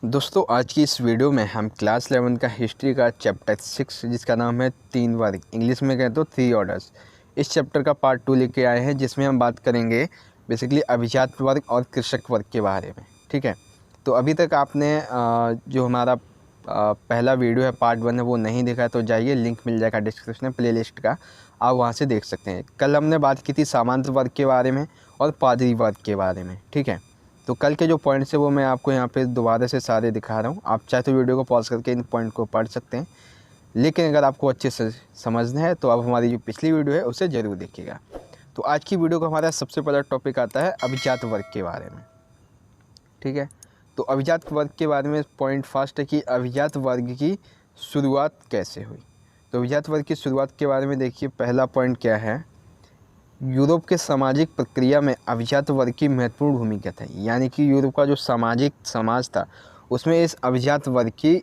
दोस्तों आज की इस वीडियो में हम क्लास 11 का हिस्ट्री का चैप्टर 6 जिसका नाम है 3 वर्ग, इंग्लिश में कहें तो 3 ऑर्डर्स, इस चैप्टर का पार्ट 2 लेके आए हैं जिसमें हम बात करेंगे बेसिकली अभिजात वर्ग और कृषक वर्ग के बारे में। ठीक है, तो अभी तक आपने जो हमारा पहला वीडियो है पार्ट 1 है वो नहीं देखा है तो जाइए, लिंक मिल जाएगा डिस्क्रिप्शन में प्लेलिस्ट का, आप वहाँ से देख सकते हैं। कल हमने बात की थी सामंत वर्ग के बारे में और पादरी वर्ग के बारे में। ठीक है, तो कल के जो पॉइंट्स है वो मैं आपको यहाँ पे दोबारा से सारे दिखा रहा हूँ। आप चाहे तो वीडियो को पॉज करके इन पॉइंट को पढ़ सकते हैं, लेकिन अगर आपको अच्छे से समझना है तो आप हमारी जो पिछली वीडियो है उसे ज़रूर देखिएगा। तो आज की वीडियो का हमारा सबसे पहला टॉपिक आता है अभिजात वर्ग के बारे में। ठीक है, तो अभिजात वर्ग के बारे में पॉइंट फर्स्ट है कि अभिजात वर्ग की शुरुआत कैसे हुई। तो अभिजात वर्ग की शुरुआत के बारे में देखिए, पहला पॉइंट क्या है, यूरोप के सामाजिक प्रक्रिया में अभिजात वर्ग की महत्वपूर्ण भूमिका थी। यानी कि यूरोप का जो सामाजिक समाज था उसमें इस अभिजात वर्ग की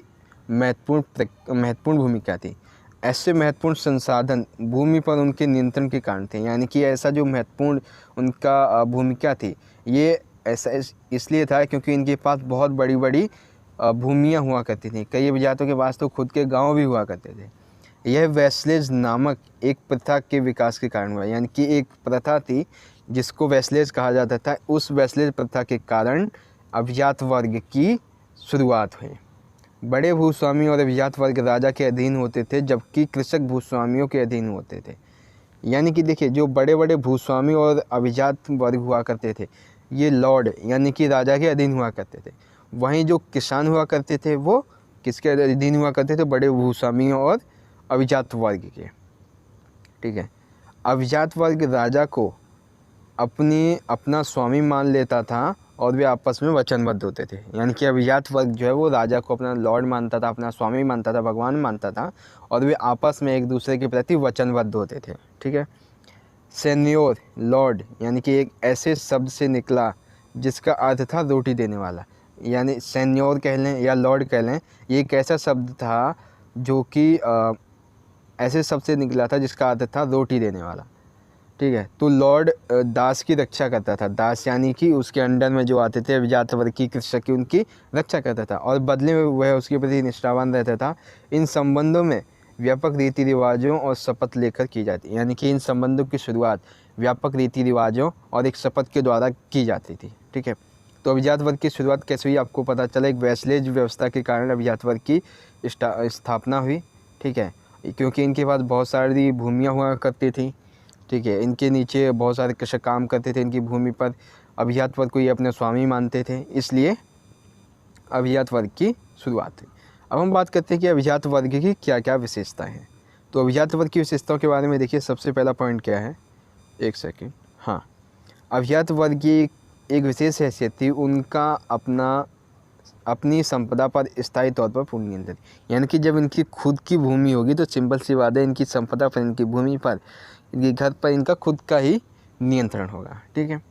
महत्वपूर्ण भूमिका थी। ऐसे महत्वपूर्ण संसाधन भूमि पर उनके नियंत्रण के कारण थे। यानी कि ऐसा जो महत्वपूर्ण उनका भूमिका थी, ये ऐसा इसलिए था क्योंकि इनके पास बहुत बड़ी बड़ी भूमियाँ हुआ करती थी। कई अभिजातों के पास तो खुद के गाँव भी हुआ करते थे। यह वेस्लेज नामक एक प्रथा के विकास के कारण हुआ। यानी कि एक प्रथा थी जिसको वेस्लेज कहा जाता था, उस वेस्लेज प्रथा के कारण अभिजात वर्ग की शुरुआत हुई। बड़े भूस्वामी और अभिजात वर्ग राजा के अधीन होते थे, जबकि कृषक भूस्वामियों के अधीन होते थे। यानी कि देखिए, जो बड़े बड़े भूस्वामी और अभिजात वर्ग हुआ करते थे ये लॉर्ड यानी कि राजा के अधीन हुआ करते थे। वहीं जो किसान हुआ करते थे वो किसके अधीन हुआ करते थे, बड़े भूस्वामियों और अभिजात वर्ग के। ठीक है, अभिजात वर्ग राजा को अपना स्वामी मान लेता था और वे आपस में वचनबद्ध होते थे। यानी कि अभिजात वर्ग जो है वो राजा को अपना लॉर्ड मानता था, अपना स्वामी मानता था, भगवान मानता था, और वे आपस में एक दूसरे के प्रति वचनबद्ध होते थे। ठीक है, सेन्योर लॉर्ड यानी कि एक ऐसे शब्द से निकला जिसका अर्थ था रोटी देने वाला। यानी सेन्योर कह लें या लॉर्ड कह लें, ये एक ऐसा शब्द था जो कि ऐसे शब्द से निकला था जिसका अर्थ था रोटी देने वाला। ठीक है, तो लॉर्ड दास की रक्षा करता था। दास यानी कि उसके अंडर में जो आते थे अभिजात वर्ग की, कृषक की, उनकी रक्षा करता था और बदले में वह उसके प्रति निष्ठावान रहता था। इन संबंधों में व्यापक रीति रिवाजों और शपथ लेकर की जाती। यानी कि इन संबंधों की शुरुआत व्यापक रीति रिवाजों और एक शपथ के द्वारा की जाती थी। ठीक है, तो अभिजात वर्ग की शुरुआत कैसे हुई आपको पता चला, एक वैसलेज व्यवस्था के कारण अभिजात वर्ग की स्थापना हुई। ठीक है, क्योंकि इनके पास बहुत सारी भूमियाँ हुआ करती थी। ठीक है, इनके नीचे बहुत सारे कृषक काम करते थे इनकी भूमि पर। अभिजात वर्ग को ये अपने स्वामी मानते थे, इसलिए अभिजात वर्ग की शुरुआत हुई। अब हम बात करते हैं कि अभिजात वर्ग की क्या क्या विशेषताएं हैं। तो अभिजात वर्ग की विशेषताओं के बारे में देखिए, सबसे पहला पॉइंट क्या है, एक सेकेंड, हाँ, अभिजात वर्ग की एक विशेष हैसियत थी, उनका अपनी संपदा पर स्थायी तौर पर पूर्ण नियंत्रण। यानी कि जब इनकी खुद की भूमि होगी तो सिंपल सी बात है, इनकी संपदा पर, इनकी भूमि पर, इनके घर पर इनका खुद का ही नियंत्रण होगा। ठीक है,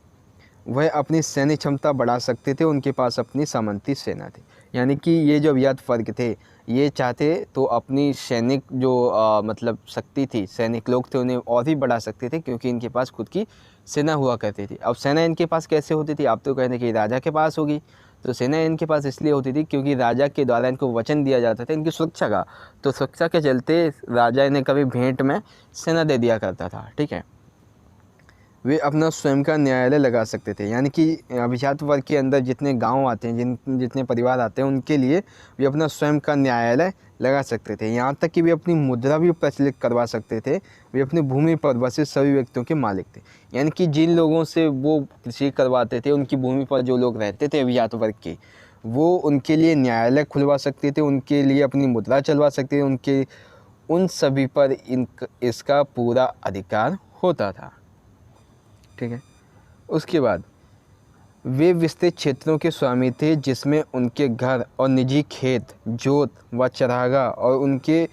वह अपनी सैन्य क्षमता बढ़ा सकते थे, उनके पास अपनी सामंती सेना थी। यानी कि ये जो अभिजात वर्ग थे ये चाहते तो अपनी सैनिक जो मतलब शक्ति थी, सैनिक लोग थे, उन्हें और भी बढ़ा सकते थे क्योंकि इनके पास खुद की सेना हुआ करती थी। अब सेना इनके पास कैसे होती थी, आप तो कहते कि राजा के पास होगी, तो सेना इनके पास इसलिए होती थी क्योंकि राजा के द्वारा इनको वचन दिया जाता था इनकी सुरक्षा का। तो सुरक्षा के चलते राजा इन्हें कभी भेंट में सेना दे दिया करता था। ठीक है, वे अपना स्वयं का न्यायालय लगा सकते थे। यानी कि अभिजात वर्ग के अंदर जितने गांव आते हैं, जितने परिवार आते हैं, उनके लिए वे अपना स्वयं का न्यायालय लगा सकते थे। यहाँ तक कि वे अपनी मुद्रा भी प्रचलित करवा सकते थे। वे अपनी भूमि पर बसे सभी व्यक्तियों के मालिक थे। यानी कि जिन लोगों से वो कृषि करवाते थे, उनकी भूमि पर जो लोग रहते थे अभिजात वर्ग के, वो उनके लिए न्यायालय खुलवा सकते थे, उनके लिए अपनी मुद्रा चलवा सकते थे, उन सभी पर इसका पूरा अधिकार होता था। ठीक है, उसके बाद वे विस्तृत क्षेत्रों के स्वामी थे जिसमें उनके घर और निजी खेत, जोत व चरागाह और उनके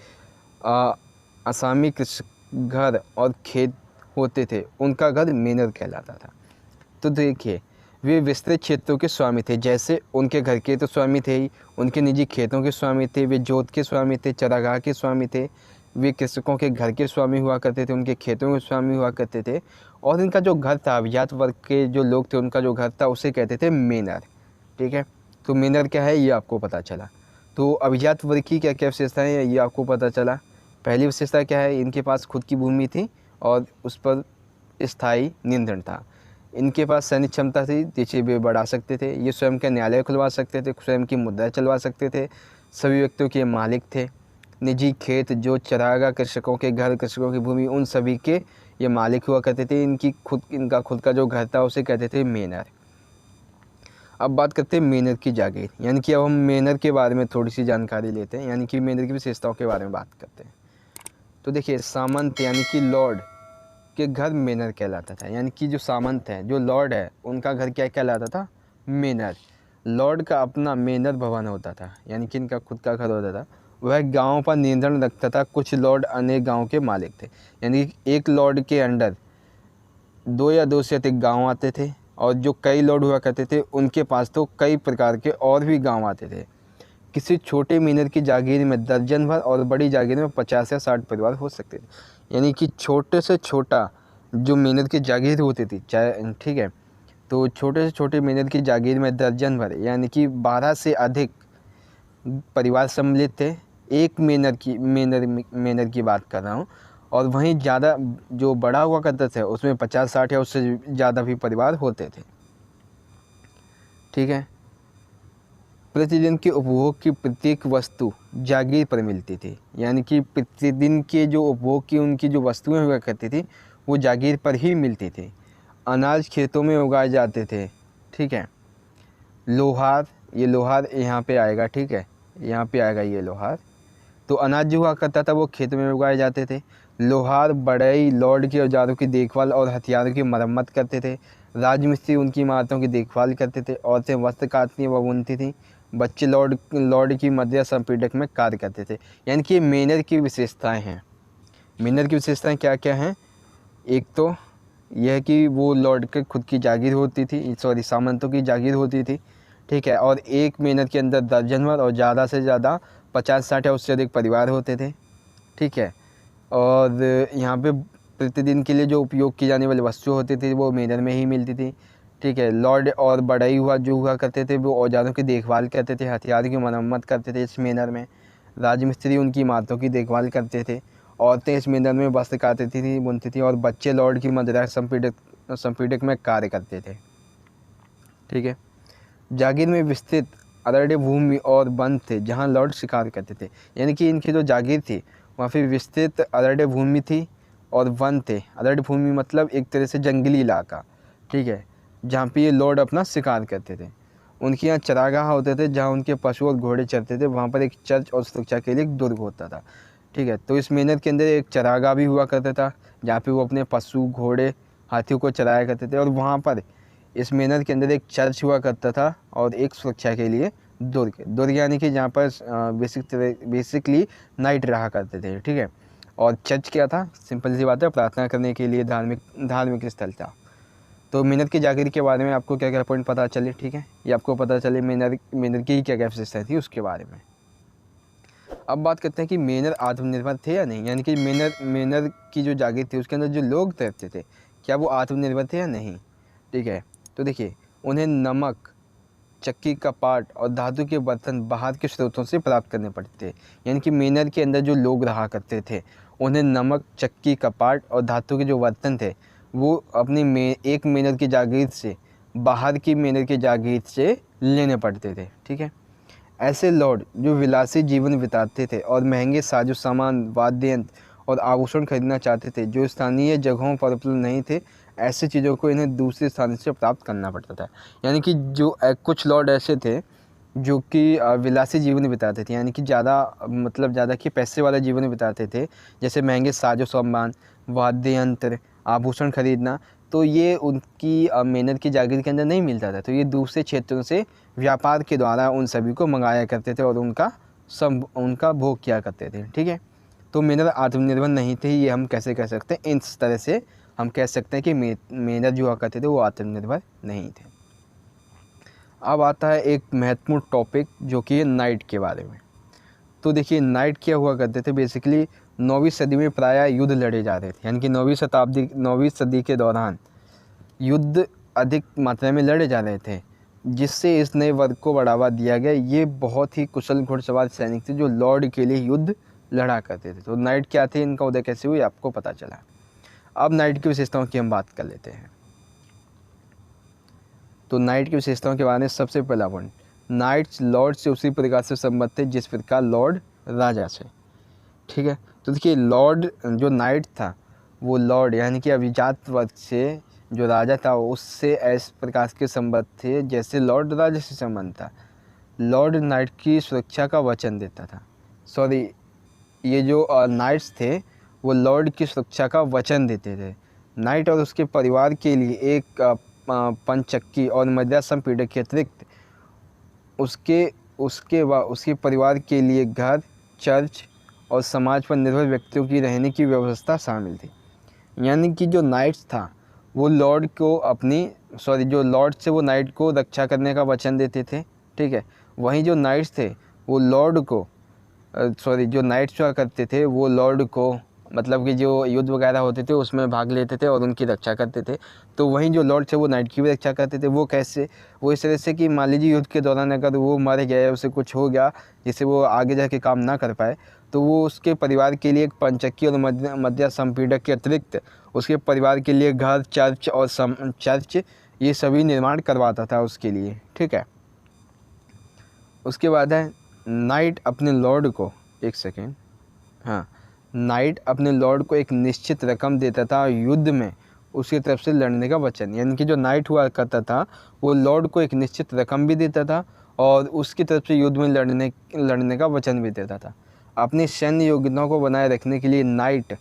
असामी कृषि घर और खेत होते थे। उनका घर मेनर कहलाता था। तो देखिए, वे विस्तृत क्षेत्रों के स्वामी थे, जैसे उनके घर के तो स्वामी थे ही, उनके निजी खेतों के स्वामी थे, वे जोत के स्वामी थे, चरागाह के स्वामी थे, वे कृषकों के घर के स्वामी हुआ करते थे, उनके खेतों के स्वामी हुआ करते थे। और इनका जो घर था, अभिजात वर्ग के जो लोग थे उनका जो घर था उसे कहते थे मेनर। ठीक है, तो मेनर क्या है ये आपको पता चला। तो अभिजात वर्ग की क्या क्या विशेषताएँ हैं ये आपको पता चला। पहली विशेषता क्या है, इनके पास खुद की भूमि थी और उस पर स्थायी नियंत्रण था। इनके पास सैन्य क्षमता थी, देश वे बढ़ा सकते थे, ये स्वयं का न्यायालय खुलवा सकते थे, स्वयं की मुद्रा चलवा सकते थे, सभी व्यक्तियों के मालिक थे। निजी खेत जो चरागा, कृषकों के घर, कृषकों की भूमि, उन सभी के ये मालिक हुआ करते थे। इनका खुद का जो घर था उसे कहते थे मेनर। अब बात करते हैं मेनर की जागीर, यानी कि अब हम मेनर के बारे में थोड़ी सी जानकारी लेते हैं, यानी कि मेनर की विशेषताओं के बारे में बात करते हैं। तो देखिए, सामंत यानी कि लॉर्ड के घर मेनर कहलाता था, यानी कि जो सामंत है, जो लॉर्ड है, उनका घर क्या कहलाता था, मेनर। लॉर्ड का अपना मेनर भवन होता था, यानी कि इनका खुद का घर होता था। वह गांव पर नियंत्रण रखता था। कुछ लॉर्ड अनेक गांव के मालिक थे, यानी एक लॉर्ड के अंडर 2 या 2 से अधिक गांव आते थे, और जो कई लॉर्ड हुआ करते थे उनके पास तो कई प्रकार के और भी गांव आते थे। किसी छोटे मेनर की जागीर में दर्जन भर और बड़ी जागीर में 50 या 60 परिवार हो सकते थे। यानी कि छोटे से छोटा जो मेनर की जागीर होती थी, चाहे ठीक है, तो छोटे से छोटे मेनर की जागीर में दर्जन भर यानी कि 12 से अधिक परिवार सम्मिलित थे। एक मेनर की बात कर रहा हूँ। और वहीं ज़्यादा जो बड़ा हुआ करता था उसमें 50-60 या उससे ज़्यादा भी परिवार होते थे। ठीक है। प्रतिदिन के उपभोग की प्रत्येक वस्तु जागीर पर मिलती थी, यानी कि प्रतिदिन के जो उपभोग की उनकी जो वस्तुएं हुआ करती थी वो जागीर पर ही मिलती थी। अनाज खेतों में उगाए जाते थे। ठीक है। लोहार, ये लोहार यहाँ पे आएगा, ठीक है, यहाँ पे आएगा ये लोहार। तो अनाज जो हुआ करता था वो खेत में उगाए जाते थे। लोहार बढ़ई लॉर्ड के औजारों की देखभाल और हथियारों की मरम्मत करते थे। राजमिस्त्री उनकी इमारतों की देखभाल करते थे। औरतें वस्त्र काटती व बुनती थीं। बच्चे लॉर्ड की मध्य संपीड़क में कार्य करते थे। यानी कि मेनर की विशेषताएं हैं। मेनर की विशेषताएं क्या क्या हैं? एक तो यह है कि वो लॉर्ड के खुद की जागीर होती थी, सॉरी सामंतों की जागीर होती थी। ठीक है। और एक मेनर के अंदर दर्जनभर और ज़्यादा से ज़्यादा 50-60 या उससे अधिक परिवार होते थे। ठीक है। और यहाँ पे प्रतिदिन के लिए जो उपयोग की जाने वाली वस्तु होती थी वो मेनर में ही मिलती थी। ठीक है। लॉर्ड और बढ़ई हुआ करते थे वो औजारों की देखभाल करते थे, हथियार की मरम्मत करते थे इस मेनर में। राजमिस्त्री उनकी इमारतों की देखभाल करते थे। औरतें इस मेनर में वस्त्र काटती थी, बुनती थी, और बच्चे लॉर्ड की मदिरा संपीड़क में कार्य करते थे। ठीक है। जागीर में विस्तृत अरण्य भूमि और वन थे जहाँ लॉर्ड शिकार करते थे। यानी कि इनकी जो जागीर थी वहाँ पे विस्तृत अरण्य भूमि थी और वन थे। अरण्य भूमि मतलब एक तरह से जंगली इलाका, ठीक है, जहाँ पे ये लॉर्ड अपना शिकार करते थे। उनके यहाँ चरागाह होते थे जहाँ उनके पशु और घोड़े चरते थे। वहाँ पर एक चर्च और सुरक्षा के लिए एक दुर्ग होता था। ठीक है। तो इस मेनर के अंदर एक चरागाह भी हुआ करता था जहाँ पे वो अपने पशु, घोड़े, हाथियों को चराया करते थे। और वहाँ पर इस मेनर के अंदर एक चर्च हुआ करता था और एक सुरक्षा के लिए दुर्ग यानी कि जहाँ पर बेसिकली नाइट रहा करते थे। ठीक है। और चर्च क्या था? सिंपल सी बात है, प्रार्थना करने के लिए धार्मिक स्थल था। तो मेनर की जागीर के बारे में आपको क्या क्या पॉइंट पता चले, ठीक है, ये आपको पता चले मेनर की क्या क्या विशेषताएं थी उसके बारे में। अब बात करते हैं कि मेनर आत्मनिर्भर थे या नहीं, यानी कि मेनर की जो जागीर थी उसके अंदर जो लोग रहते थे क्या वो आत्मनिर्भर थे या नहीं। ठीक है। तो देखिए, उन्हें नमक, चक्की का पाट और धातु के बर्तन बाहर के स्रोतों से प्राप्त करने पड़ते थे। यानी कि मेनर के अंदर जो लोग रहा करते थे उन्हें नमक, चक्की का पाट और धातु के जो बर्तन थे वो अपनी एक मेनर की जागीर से बाहर की मेनर की जागीर से लेने पड़ते थे। ठीक है। ऐसे लॉर्ड जो विलासी जीवन बिताते थे और महंगे साजो सामान, वाद्य यंत्र और आभूषण खरीदना चाहते थे जो स्थानीय जगहों पर उपलब्ध नहीं थे, ऐसी चीज़ों को इन्हें दूसरे स्थान से प्राप्त करना पड़ता था। यानी कि जो कुछ लॉर्ड ऐसे थे जो कि विलासी जीवन बिताते थे, यानी कि ज़्यादा कि पैसे वाला जीवन बिताते थे, जैसे महंगे साजो सामान, वाद्य यंत्र, आभूषण खरीदना। तो ये उनकी मेहनत की जागीर के अंदर नहीं मिलता था, तो ये दूसरे क्षेत्रों से व्यापार के द्वारा उन सभी को मंगाया करते थे और उनका भोग किया करते थे। ठीक है। तो मेनर आत्मनिर्भर नहीं थे, ये हम कैसे कह सकते हैं? इस तरह से हम कह सकते हैं कि मेनर जो हुआ करते थे वो आत्मनिर्भर नहीं थे। अब आता है एक महत्वपूर्ण टॉपिक जो कि है नाइट के बारे में। तो देखिए, नाइट क्या हुआ करते थे? बेसिकली 9वीं सदी में प्रायः युद्ध लड़े जा रहे थे, यानी कि 9वीं सदी के दौरान युद्ध अधिक मात्रा में लड़े जा रहे थे। जिससे इस नए वर्ग को बढ़ावा दिया गया। ये बहुत ही कुशल घुड़सवार सैनिक थे जो लॉर्ड के लिए युद्ध लड़ा करते थे। तो नाइट क्या थे, इनका उदय कैसे हुई आपको पता चला। अब नाइट की विशेषताओं की हम बात कर लेते हैं। तो नाइट की विशेषताओं के बारे में सबसे पहला पॉइंट, नाइट्स लॉर्ड से उसी प्रकार से संबद्ध थे जिस प्रकार लॉर्ड राजा से। ठीक है, तो देखिए लॉर्ड जो नाइट था वो लॉर्ड यानी कि अभिजात वर्ग से जो राजा था उससे इस प्रकार के संबंध थे जैसे लॉर्ड राजा से संबंध था। लॉर्ड नाइट की सुरक्षा का वचन देता था। सॉरी, ये जो नाइट्स थे वो लॉर्ड की सुरक्षा का वचन देते थे। नाइट और उसके परिवार के लिए एक पंचक्की और मदिरा संपीड़क के अतिरिक्त उसके परिवार के लिए घर, चर्च और समाज पर निर्भर व्यक्तियों की रहने की व्यवस्था शामिल थी। यानी कि जो नाइट्स था वो लॉर्ड को जो लॉर्ड से वो नाइट को रक्षा करने का वचन देते थे। ठीक है, वहीं जो नाइट्स थे वो लॉर्ड को जो नाइट्स हुआ करते थे वो लॉर्ड को मतलब कि जो युद्ध वगैरह होते थे उसमें भाग लेते थे और उनकी रक्षा करते थे। तो वहीं जो लॉर्ड थे वो नाइट की भी रक्षा करते थे। वो कैसे, वो इस तरह से कि मान लीजिए युद्ध के दौरान अगर वो मर गया या उसे कुछ हो गया जिससे वो आगे जाके काम ना कर पाए तो वो उसके परिवार के लिए एक पंचक्की और मदिरा संपीड़क के अतिरिक्त उसके परिवार के लिए घर, चर्च ये सभी निर्माण करवाता था उसके लिए। ठीक है, उसके बाद है नाइट अपने लॉर्ड को नाइट अपने लॉर्ड को एक निश्चित रकम देता था और युद्ध में उसकी तरफ से लड़ने का वचन, यानी कि जो नाइट हुआ करता था वो लॉर्ड को एक निश्चित रकम भी देता था और उसकी तरफ से युद्ध में लड़ने का वचन भी देता था। अपनी सैन्य योग्यताओं को बनाए रखने के लिए नाइट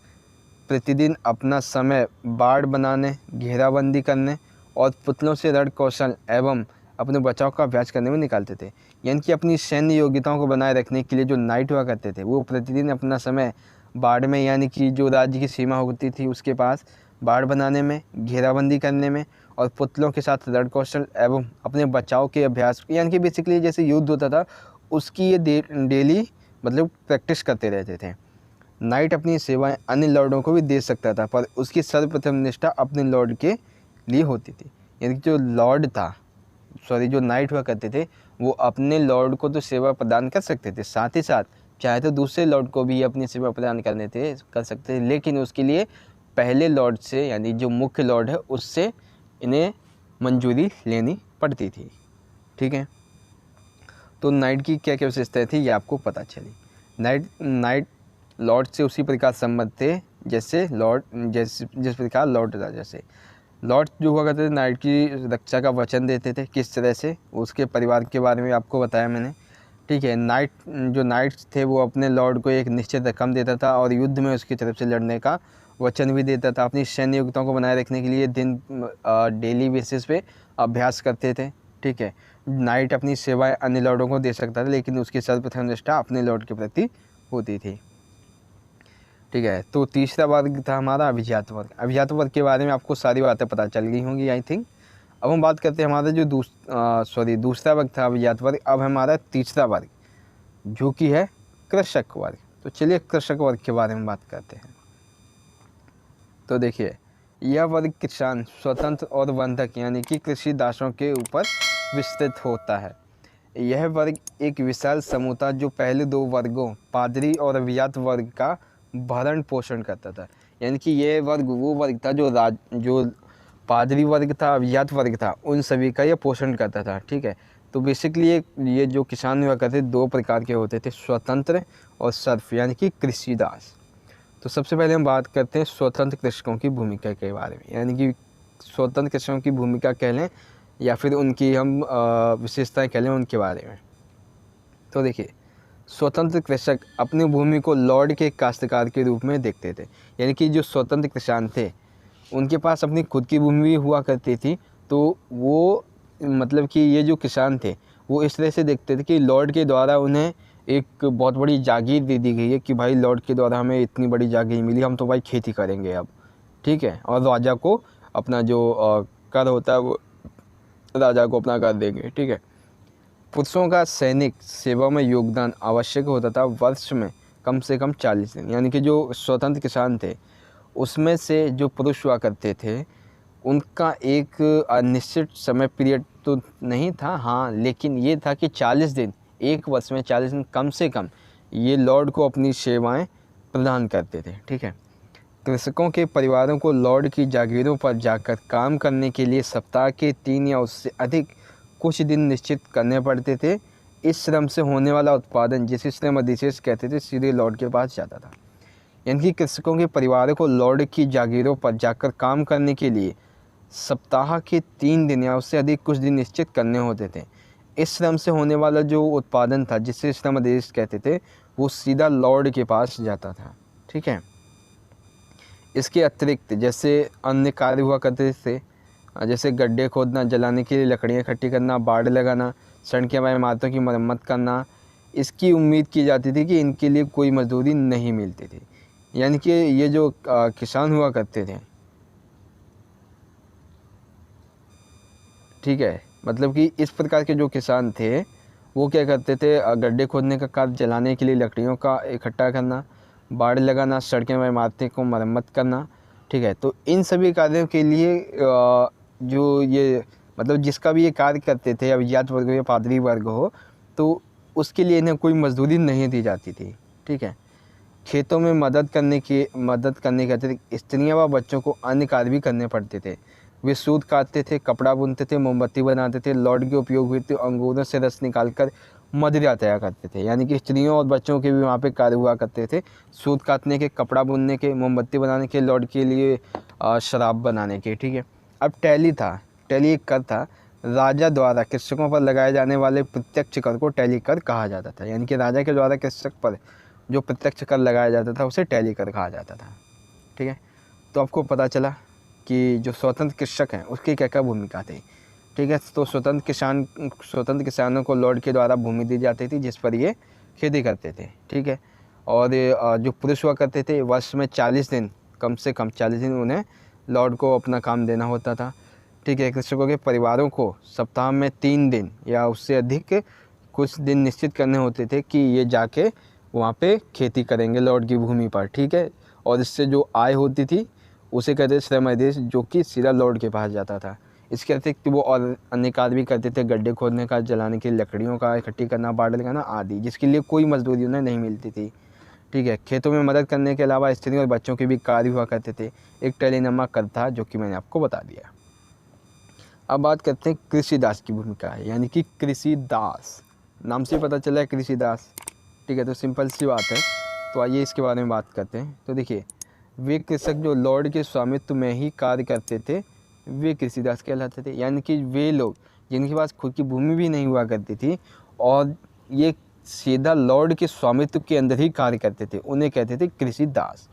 प्रतिदिन अपना समय बाड़ बनाने, घेराबंदी करने और पुतलों से रण कौशल एवं अपने बचाव का अभ्यास करने में निकालते थे। यानी कि अपनी सैन्य योग्यताओं को बनाए रखने के लिए जो नाइट हुआ करते थे वो प्रतिदिन अपना समय बाड़ में, यानी कि जो राज्य की सीमा होती थी उसके पास बाड़ बनाने में, घेराबंदी करने में और पुतलों के साथ रण कौशल एवं अपने बचाव के अभ्यास, यानी कि बेसिकली जैसे युद्ध होता था उसकी ये डेली मतलब प्रैक्टिस करते रहते थे। नाइट अपनी सेवाएं अन्य लॉर्डों को भी दे सकता था पर उसकी सर्वप्रथम निष्ठा अपने लॉर्ड के लिए होती थी। यानी कि जो लॉर्ड था जो नाइट हुआ करते थे वो अपने लॉर्ड को तो सेवा प्रदान कर सकते थे, साथ ही साथ चाहे तो दूसरे लॉर्ड को भी अपनी सेवा प्रदान कर सकते थे, लेकिन उसके लिए पहले लॉर्ड से यानी जो मुख्य लॉर्ड है उससे इन्हें मंजूरी लेनी पड़ती थी। ठीक है, तो नाइट की क्या क्या विशेषताएं थी ये आपको पता चली। नाइट लॉर्ड से उसी प्रकार संबंध थे जैसे जिस प्रकार लॉर्ड राजा से। लॉर्ड जो हुआ करते थे नाइट की रक्षा का वचन देते थे। किस तरह से, उसके परिवार के बारे में आपको बताया मैंने। ठीक है, नाइट्स थे वो अपने लॉर्ड को एक निश्चित रकम देता था और युद्ध में उसकी तरफ से लड़ने का वचन भी देता था। अपनी सैन्य योग्यताओं को बनाए रखने के लिए डेली बेसिस पे अभ्यास करते थे। ठीक है, नाइट अपनी सेवाएं अन्य लॉर्डों को दे सकता था लेकिन उसकी सर्वप्रथम निष्ठा अपने लॉर्ड के प्रति होती थी। ठीक है, तो तीसरा वर्ग था हमारा अभिजात वर्ग। अभिजात वर्ग के बारे में आपको सारी बातें पता चल गई होंगी आई थिंक। अब हम बात करते हैं हमारा जो दूसरा वर्ग था अभिजात वर्ग। अब हमारा तीसरा वर्ग जो कि है कृषक वर्ग। तो चलिए कृषक वर्ग के बारे में बात करते हैं। तो देखिए, यह वर्ग किसान, स्वतंत्र और बंधक यानी कि कृषि दासों के ऊपर विस्तृत होता है। यह वर्ग एक विशाल समूह था जो पहले दो वर्गों पादरी और अभिजात वर्ग का भरण पोषण करता था। यानी कि ये वर्ग वो वर्ग था जो पादरी वर्ग था, अभिजात वर्ग था, उन सभी का ये पोषण करता था। ठीक है, तो बेसिकली ये जो किसान हुआ करते दो प्रकार के होते थे, स्वतंत्र और सर्फ यानी कि कृषिदास। तो सबसे पहले हम बात करते हैं स्वतंत्र कृषकों की भूमिका के बारे में, यानी कि स्वतंत्र कृषकों की भूमिका कह लें या फिर उनकी हम विशेषताएं कह लें उनके बारे में। तो देखिए, स्वतंत्र कृषक अपनी भूमि को लॉर्ड के काश्तकार के रूप में देखते थे। यानी कि जो स्वतंत्र किसान थे उनके पास अपनी खुद की भूमि भी हुआ करती थी, तो वो मतलब कि ये जो किसान थे वो इस तरह से देखते थे कि लॉर्ड के द्वारा उन्हें एक बहुत बड़ी जागीर दे दी गई है कि भाई लॉर्ड के द्वारा हमें इतनी बड़ी जागीर मिली, हम तो भाई खेती करेंगे अब। ठीक है, और राजा को अपना जो कर होता है वो राजा को अपना कर देंगे। ठीक है, पुरुषों का सैनिक सेवा में योगदान आवश्यक होता था वर्ष में कम से कम 40 दिन। यानी कि जो स्वतंत्र किसान थे उसमें से जो पुरुष हुआ करते थे उनका एक निश्चित समय पीरियड तो नहीं था, हाँ, लेकिन ये था कि 40 दिन, एक वर्ष में 40 दिन कम से कम ये लॉर्ड को अपनी सेवाएं प्रदान करते थे। ठीक है। कृषकों के परिवारों को लॉर्ड की जागीरों पर जाकर काम करने के लिए सप्ताह के 3 या उससे अधिक कुछ दिन निश्चित करने पड़ते थे। इस श्रम से होने वाला उत्पादन, जिसे श्रम अधिशेष कहते थे, सीधे लॉर्ड के पास जाता था। यानी कि कृषकों के परिवारों को लॉर्ड की जागीरों पर जाकर काम करने के लिए सप्ताह के 3 दिन या उससे अधिक कुछ दिन निश्चित करने होते थे। इस श्रम से होने वाला जो उत्पादन था, जिसे श्रम अधिशेष कहते थे, वो सीधा लॉर्ड के पास जाता था। ठीक है। इसके अतिरिक्त जैसे अन्य कार्य हुआ करते थे, जैसे गड्ढे खोदना, जलाने के लिए लकड़ियाँ इकट्ठी करना, बाड़ लगाना, सड़कें व इमारतों की मरम्मत करना, इसकी उम्मीद की जाती थी कि इनके लिए कोई मजदूरी नहीं मिलती थी। यानी कि ये जो किसान हुआ करते थे, ठीक है, मतलब कि इस प्रकार के जो किसान थे वो क्या करते थे, गड्ढे खोदने का कार्य, जलाने के लिए लकड़ियों का इकट्ठा करना, बाड़ लगाना, सड़कें व इमारतें को मरम्मत करना। ठीक है। तो इन सभी कार्यों के लिए जो ये मतलब जिसका भी ये कार्य करते थे, अभिजात वर्ग हो या पादरी वर्ग हो, तो उसके लिए इन्हें कोई मजदूरी नहीं दी जाती थी। ठीक है। खेतों में मदद करने के अतिरिक्त स्त्रियाँ व बच्चों को अन्य कार्य भी करने पड़ते थे। वे सूत काटते थे, कपड़ा बुनते थे, मोमबत्ती बनाते थे, लॉर्ड के उपयोग हुए थे अंगूरों से रस निकालकर मदिरा तैयार करते थे। यानी कि स्त्रियों और बच्चों के भी वहाँ पे कार्य हुआ करते थे, सूत काटने के, कपड़ा बुनने के, मोमबत्ती बनाने के, लॉर्ड के लिए शराब बनाने के। ठीक है। अब टैली था, टैली एक कर था। राजा द्वारा कृषकों पर लगाए जाने वाले प्रत्यक्ष कर को टैली कर कहा जाता था। यानी कि राजा के द्वारा कृषक पर जो प्रत्यक्ष कर लगाया जाता था उसे टैली कर कहा जाता था। ठीक है। तो आपको पता चला कि जो स्वतंत्र कृषक हैं उसकी क्या क्या भूमिका थी। ठीक है। तो स्वतंत्र किसानों को लॉर्ड के द्वारा भूमि दी जाती थी जिस पर ये खेती करते थे। ठीक है। और जो पुरुष हुआ करते थे, वर्ष में 40 दिन, कम से कम 40 दिन उन्हें लॉर्ड को अपना काम देना होता था। ठीक है। कृषकों के परिवारों को सप्ताह में 3 दिन या उससे अधिक कुछ दिन निश्चित करने होते थे कि ये जाके वहाँ पे खेती करेंगे लॉर्ड की भूमि पर। ठीक है। और इससे जो आय होती थी उसे कहते श्रम अधिशेष, जो कि सीधा लॉर्ड के पास जाता था। इसके अतिरिक्त वो और अन्य कार्य भी करते थे, गड्ढे खोदने का, जलाने के लिए लकड़ियों का इकट्ठी करना, बाड़ लगाना आदि, जिसके लिए कोई मजदूरी उन्हें नहीं मिलती थी। ठीक है। खेतों में मदद करने के अलावा स्त्रियों और बच्चों के भी कार्य हुआ करते थे। एक टैलीनामा कर था जो कि मैंने आपको बता दिया। अब बात करते हैं कृषिदास की भूमिका है, यानी कि कृषिदास, नाम से पता चला है कृषिदास। ठीक है। तो सिंपल सी बात है। तो आइए इसके बारे में बात करते हैं। तो देखिए, वे कृषक जो लॉर्ड के स्वामित्व में ही कार्य करते थे वे कृषिदास कहलाते थे। यानी कि वे लोग जिनके पास खुद की भूमि भी नहीं हुआ करती थी और ये सीधा लॉर्ड के स्वामित्व के अंदर ही कार्य करते थे, उन्हें कहते थे कृषिदास।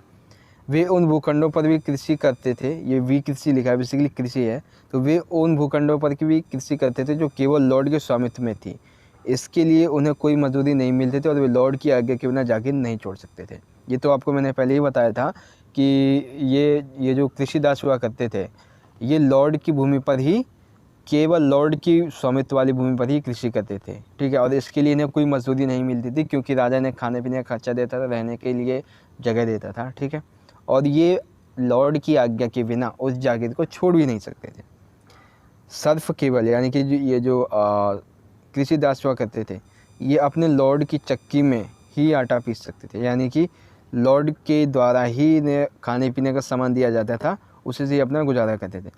वे उन भूखंडों पर भी कृषि करते थे, ये भी कृषि लिखा है, बेसिकली कृषि है। तो वे उन भूखंडों पर की भी कृषि करते थे जो केवल लॉर्ड के स्वामित्व में थी। इसके लिए उन्हें कोई मजदूरी नहीं मिलती थी और वे लॉर्ड की आज्ञा के बिना जागीर नहीं छोड़ सकते थे। ये तो आपको मैंने पहले ही बताया था कि ये जो कृषिदास हुआ करते थे ये लॉर्ड की भूमि पर ही, केवल लॉर्ड की स्वामित्व वाली भूमि पर ही कृषि करते थे। ठीक है। और इसके लिए इन्हें कोई मजदूरी नहीं मिलती थी क्योंकि राजा ने खाने पीने का खर्चा देता था, रहने के लिए जगह देता था। ठीक है। और ये लॉर्ड की आज्ञा के बिना उस जागीर को छोड़ भी नहीं सकते थे। सर्फ केवल, यानी कि ये जो कृषिदास हुआ करते थे ये अपने लॉर्ड की चक्की में ही आटा पीस सकते थे। यानी कि लॉर्ड के द्वारा ही इन्हें खाने पीने का सामान दिया जाता था, उसी से ही अपना गुजारा करते थे।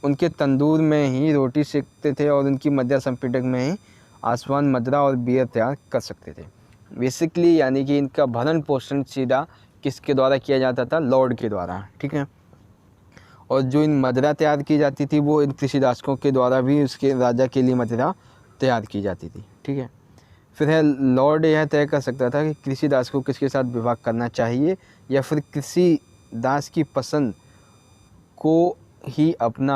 उनके तंदूर में ही रोटी सेकते थे और उनकी मदिरा संपीड़क में ही आसमान, मदिरा और बियर तैयार कर सकते थे। बेसिकली यानी कि इनका भरण पोषण सीधा किसके द्वारा किया जाता था, लॉर्ड के द्वारा। ठीक है। और जो इन मदिरा तैयार की जाती थी वो इन कृषिदासकों के द्वारा भी उसके राजा के लिए मदिरा तैयार की जाती थी। ठीक है। फिर है लॉर्ड यह तय कर सकता था कि कृषिदास को किसके साथ विवाह करना चाहिए या फिर कृषिदास की पसंद को ही अपना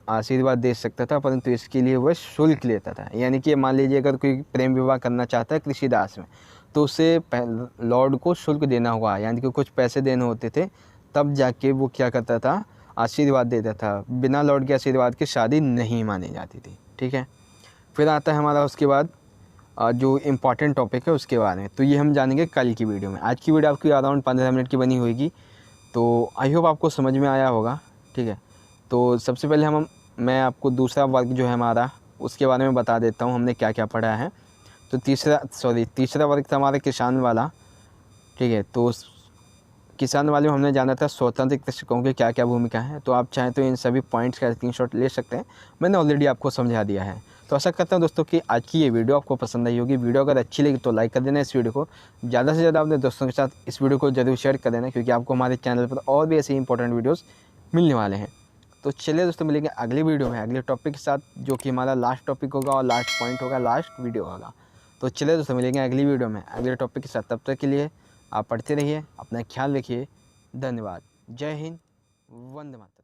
आशीर्वाद दे सकता था, परंतु इसके लिए वह शुल्क लेता था। यानी कि मान लीजिए अगर कोई प्रेम विवाह करना चाहता है कृषिदास में तो उसे लॉर्ड को शुल्क देना हुआ, यानी कि कुछ पैसे देने होते थे, तब जाके वो क्या करता था, आशीर्वाद देता था। बिना लॉर्ड के आशीर्वाद की शादी नहीं मानी जाती थी। ठीक है। फिर आता है हमारा उसके बाद जो इम्पॉर्टेंट टॉपिक है उसके बारे में, तो ये हम जानेंगे कल की वीडियो में। आज की वीडियो आपकी अराउंड 15 मिनट की बनी होगी, तो आई होप आपको समझ में आया होगा। ठीक है। तो सबसे पहले मैं आपको दूसरा वर्ग जो है हमारा उसके बारे में बता देता हूँ हमने क्या क्या पढ़ा है। तो तीसरा वर्ग था हमारा किसान वाला, ठीक है। तो किसान वाले में हमने जाना था स्वतंत्र कृषकों की क्या क्या भूमिका है। तो आप चाहें तो इन सभी पॉइंट्स का स्क्रीनशॉट ले सकते हैं, मैंने ऑलरेडी आपको समझा दिया है। तो आशा करता हूं दोस्तों कि आज की ये वीडियो आपको पसंद आई होगी। वीडियो अगर अच्छी लगी तो लाइक कर देना इस वीडियो को, ज़्यादा से ज़्यादा अपने दोस्तों के साथ इस वीडियो को जरूर शेयर कर देना, क्योंकि आपको हमारे चैनल पर और भी ऐसे इंपॉर्टेंट वीडियोज़ मिलने वाले हैं। तो चलिए दोस्तों, मिलेंगे अगली वीडियो में अगले टॉपिक के साथ, जो कि हमारा लास्ट टॉपिक होगा और लास्ट पॉइंट होगा, लास्ट वीडियो होगा। तो चलिए दोस्तों, मिलेंगे अगली वीडियो में अगले टॉपिक के साथ। तब तक के लिए आप पढ़ते रहिए, अपना ख्याल रखिए। धन्यवाद। जय हिंद, वंदे मातरम।